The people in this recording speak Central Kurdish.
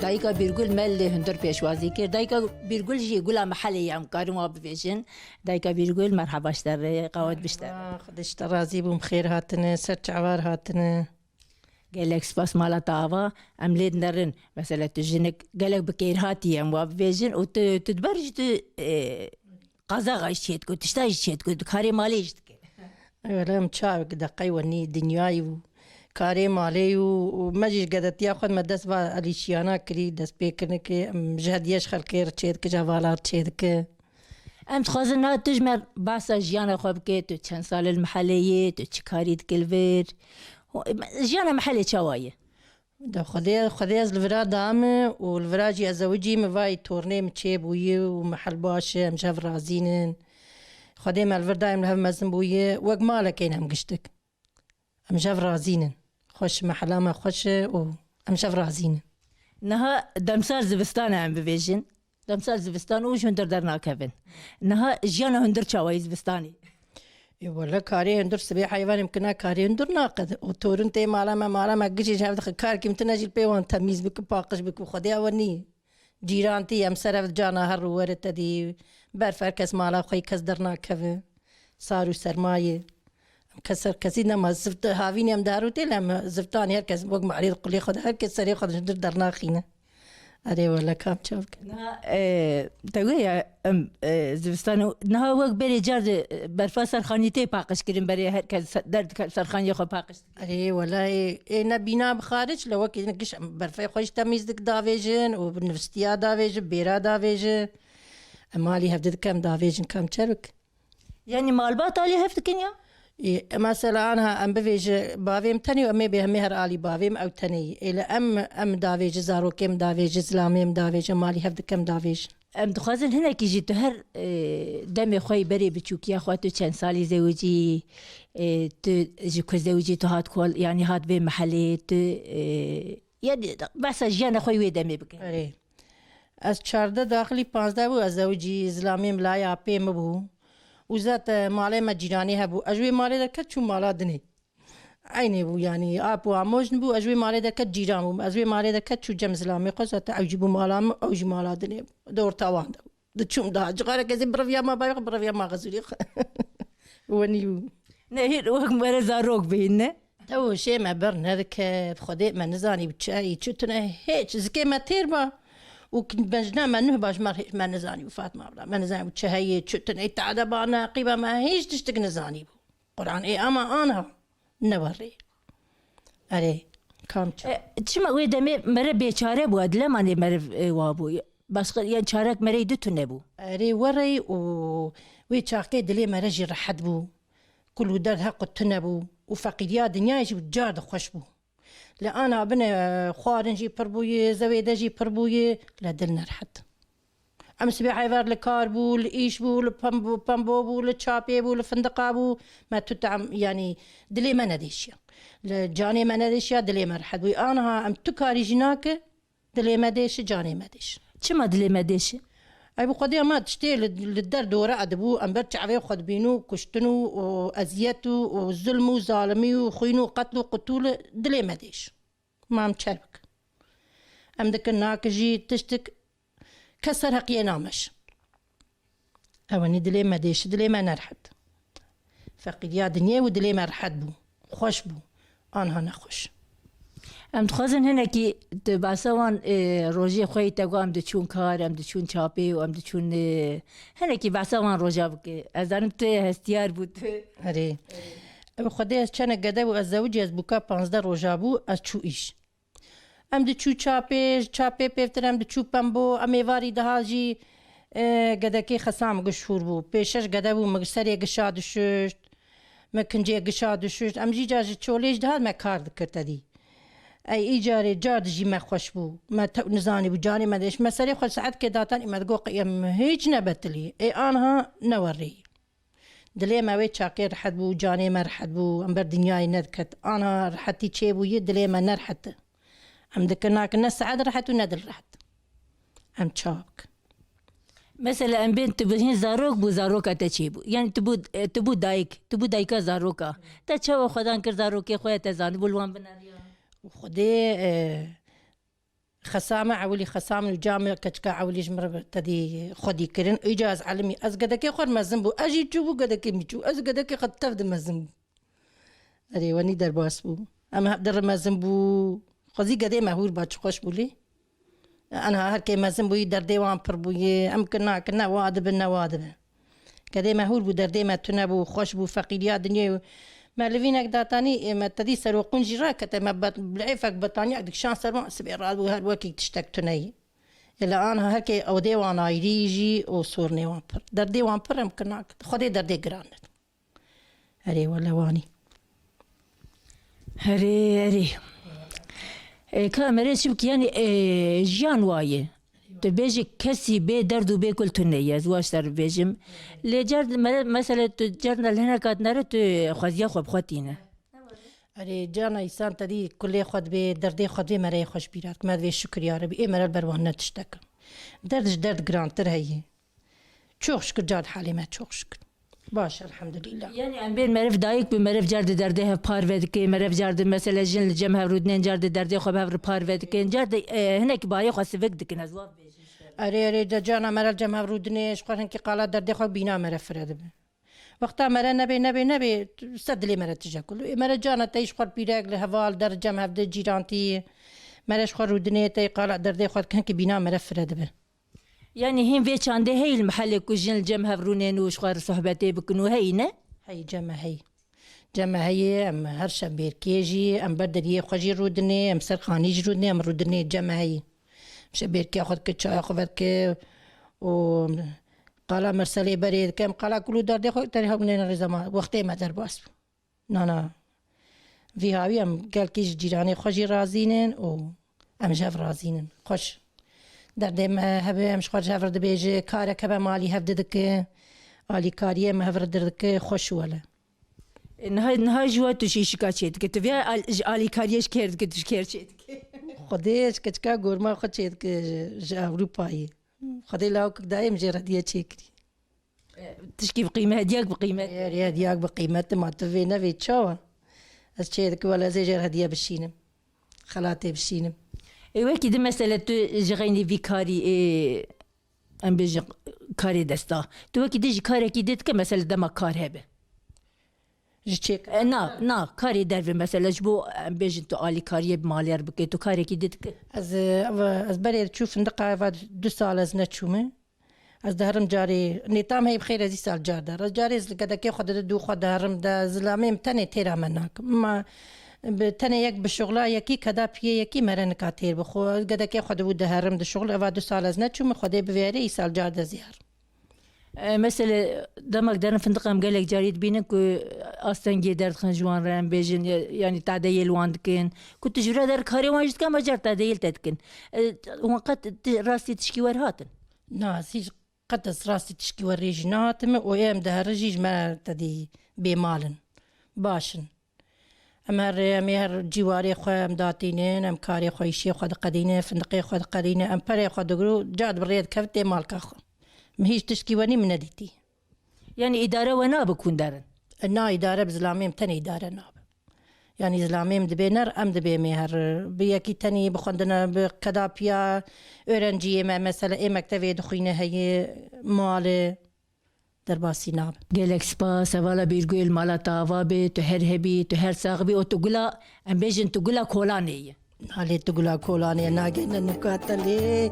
دایکا بیرگول مل هندر پیشوازی کرد. دایکا بیرگول جی گلا محلی هم کارم آب بفیشن. دایکا بیرگول مرحبا شتر قواد بشتر. خدش ترازی بوم خیر هاتنه سر چعوار هاتنه. گلک سپاس مالا تاوا املید نرن مثلا تجنك گلک بکیر هاتی هم واب بفیشن و تدبرج قضا غایشید کو تشتایشید کو کاری مالیشت که. ولام چاوك دقي وني دنياي و كاري مالي ومجيش قدرت ياخذ مدس با اليشيانا كري دس بيكن كي مجهد يشخل كير تشيد كجوالات تشيد ك ام تخوازن تجمر باسا جيانا خوب که تو چند سال المحلية تو چکارید کلویر جيانا محلي چوایه ده خدي از الفرا دام والفرا جي ازوجي مفاي تورني متشي بوي ومحل باش مشاف رازينن خدي مال الفردا ملهف مزن بوي وق مالك كاين هم قشتك مشاف رازينن خوش محلا ما خوش و مشاف رازينن نها دمسار زبستان هم بفيجن دمسار زبستان وش هندر درنا كفن نها جيانا هندر چوای زبستاني ولا كاري هندر سبي حيوان يمكنها كاري هندر ناقد وتورن تي مالا ما قشي شاف دخل كار كي متناجي البيوان تميز بك باقش بك وخدي اوني جيرانتي ام سرف جانا هر ورت دي برفر كس مالا خوي كس درنا كف صاروا سرمايه كسر كسينا ما زفت هافيني ام دارو تلم زفتاني هر كس وق معريض قلي خد هر كس سري خد هندر درنا خينا اري ولا كام تشوفك نها تقوي ام زبستان نها وق بري جار برفا سرخانيتي باقش كريم بري هر كس درد سرخاني خو باقش اري والله انا بينا بخارج لو كي نقش برفا خوش تميز دك دافيجن وبنفستيا دافيجن بيرا دافيجن مالي هفدت كم دافيجن كم تشوفك يعني مالبات علي هفت كنيا مثلا أنا أم بفيج بافيم تاني وأمي بهم هر آلي بافيم أو تاني إلى أم دافيج زارو كم دافيج زلامي دافيج مالي هفد كم دافيج ام دخوازن هنا كي جيتو هر دم خوي بري بتشوكيا خواتو چند سالي زوجي تو جكو زوجي تو هات كول يعني هات بي محلي تو يعني بس جانا خوي ويدمي بك أري از 14 داخلي 15 بو از زوجي زلامي ملايا بيم بو وزات مالي ما جيراني هبو أجوي مالي در كت شو مالا دني عيني بو يعني أبو عموجن بو أجوي مالي در كت جيران بو أجوي مالي در كت شو جمز لامي قصة أوجبو مالا أوجي مالا دني دور تاوان ده شو ده جغارة كذي برفيا ما بايق برفيا ما غزولي ونيو نهير وقت مرة زاروك بينه تو شيء ما برن هذاك بخدي ما نزاني بتشاي شتنا هيك زكي ما تيربا وكنت ما نهباش ما نزاني وفاطمة ما نزاني وتشهي شتن اي تعدى بانا قيبة ما هيش تشتق نزاني بو قرآن اي اما انا نوري اري كام تشما ويدمي مرة بيچاره بو ادلا ماني مرة وابو بس يعني چارك مرة يدتو نبو اري وري وي چاقي دلي مرة جي رحد بو كل در حق تنبو وفقيديا دنيا يجي بجار خوش بو لا أنا بنا خوارنجي بربوية زويدجي بربوية لا دلنا رحت أم سبي عيفار لكاربو لإيشبو لبامبو لتشابيبو لفندقابو ما تتعم يعني دلي ما نديشيا لجاني ما نديشيا دلي ما رحت وي أنا أم تكاري جناك دلي ما ديش جاني ما ديش چما دلي ما ديش أي بقديا ما تشتي للدر دورة أدبو أم برتش عفيف خد بينو كشتنو وأزيتو وظلمو وظالمي وخينو وقتلو قتول دلي ما ديش ما متشارك أم دك الناكجي تشتك كسر هقيا نامش أواني دلي ما ديش دلي ما نرحد فقيد يا دنيا ودلي ما رحد بو خوش بو أنا نخوش ام تخوازن هنا كي باسوان روجي خوي تاقو ام دچون كار ام دچون چاپي ام دچون هنا كي باسوان روجا بك ازانم ته هستيار بود هري خدي از چنه گده و از زوجي از بوكا 15 روجا بو از چو ايش ام دچو چاپي پفتر ام دچو پمبو ام واري دهاجي گده كي خسام گشور بو پیشش گده بو مگسري گشاد ششت مکنجي گشاد ششت ام جي جاج چوليش ده ما کار دکرت دي أي إيجاري جارد جي ما خوش بو ما نزاني بجاني ما ديش مسالي خل ساعات كداتان إما تقول قيم هيج نبتلي إي أنها نوري دلي ما ويت شاكير رحت بو جاني ما رحت بو أم بر دنياي ندكت أنا رحتي تشي بو يدلي ما نرحت أم ذكرناك الناس سعاد رحت وندل رحت أم تشاك مثلا ام بنت تبين زاروك بو زاروكا تشيبو يعني تبو دايكا زاروكا تشوا خدان كر زاروكي خويا تزان بولوان بناريا وخدي خسامة عولي خسامة وجامع كتشكا عولي جمر تدي خدي كرن إجاز علمي أز قدك خور مزنبو أجي تشوفو قدك ميتشو أز قدك قد تفد مزنبو أري وني درباس بو أما در مزنبو خزي قدي مهور باتش خوش بولي أنا هركي مزنبو در ديوان بربوي أم كنا وادب قدي مهور بو در دي ما تنبو خوش بو فقيريات دنيا ما لفينك داتاني ما تدي سر وقنجي راكت ما بالعيفك بطاني عندك شان سر سبي راد وهر وكي تشتك تني الا انا هكي او ديوان ايريجي او صورني وامبر در ديوان بر يمكن خدي در دي جراند هري ولا واني هري كاميرا شبك يعني جيان وايه تبيجي كسي بي دردو بي كل تنية زواج تر بيجم لجرد مثلا تجرنا لهنا كات نرت خوازيا خوب خواتينا أري جانا إنسان تدي كل خد بي دردي خد بي مري خوش بيرات ما ذي شكر يا ربي إيه مرة بروانة تشتكى دردش درد جرانتر هي شوخ شكر جاد حالي ما شوخ شكر باش الحمد لله يعني عم بين مرف دايك بمرف جرد دردها بار ودكي مرف جرد مثلا جن الجمه رودنين جرد دردي خوب هفر بار ودكي جرد هناك باي خاص فيك نزواف أري جانا مرة الجمه رودنيش قرن كي قالت دردي خوب بينا مرة فرد وقتا مرة نبي سد لي مرة تجا كله مرة جانا تيش خور بيراق لهوال در جمه هفد جيرانتي مرة خور رودني تي قالت دردي خوب كان كي بينا مرة فرد يعني هين في شانده هي المحل كوجين الجمه برونين وشخار صحبتي بكنو هينا هي جمع هي ام هرشا بيركيجي ام بدري خوجي رودني ام سرخاني رودني ام رودني جمع هي مش بيركي اخذ كتشا اخذ كي و قال مرسلي بريد كم قال كل دار دي خو تري من الزمان وقتي ما درباس نانا في هاوي ام قال كيش جيراني خوجي رازينن و ام جاف رازينن خوش دردي ما هبه مش خرج هفرد بيجي كارك هبه مالي هفددك آلي كاريه ما هفرددك خوش ولا نهاي جواتو شي شكاچيت كتبيا آلي كاريش كيرد كتش كيرچيت خديش كتشكا غورما خدشيت جا أوروباي خدي لاوك دايم جرا ديا تشيكري تشكي بقيمة هدياك بقيمة يا هدياك بقيمة ما تفينا في تشوا أشيدك ولا زي جرا هدية بشينم خلاتي بشينم ايوه كده مسألة جغيني في كاري ام بيجي كاري دستا تو كده جي كاري كده كمثلا دما كار هبه جيتشيك نا كاري درفي مثلا جبو ام بيجي تو آلي كاري بماليار بكي تو كاري كده از بري تشوف ندقة بعد 2 سال از نتشومه از دهرم جاري نتام هي بخير هذه سال جار دار جاري كده كي خد دو خد دهرم دا زلامي تاني تيرا مناك ما بتني يك بالشغلة يكي كذا بيه يكي مرن كاتير بخو قد كي خد بود هرم الشغل أفادو سال أزنة شو مخده بفيري سال جارد زيار مثلا دمك درن فندقة مقالك جاريد بينك أستنجي درد خنجوان رام بيجن يعني تعديل واندكن كنت جرا در كاري واجد كم أجر تعديل تدكن وقت راسي تشكي ورهاتن ناسي قد راسي تشكي وريجنات ويام دهرجيج ما تدي بمالن باشن أمر جواري خوام داتينين أم كاري خويشي خد قدينة فندقي خد قدينة أم بري خد قرو جاد بريد كفتي مالك أخو مهيش تشكي وني من ديتي يعني إدارة وناب بكون دارن نا إدارة بزلاميم تاني إدارة ناب يعني زلاميم دبينر أم دبي مهر بيكي تاني بخندنا بقدابيا أورنجية ما مثلا إيه مكتبي دخينة هي مال درباسي ناب قالك سباس والا بيرجول مالا تافابي تهرهبي تهر ساغبي وتقولا ام بيجن تقولا كولانية هالي تقولا كولانية ناقين النكات اللي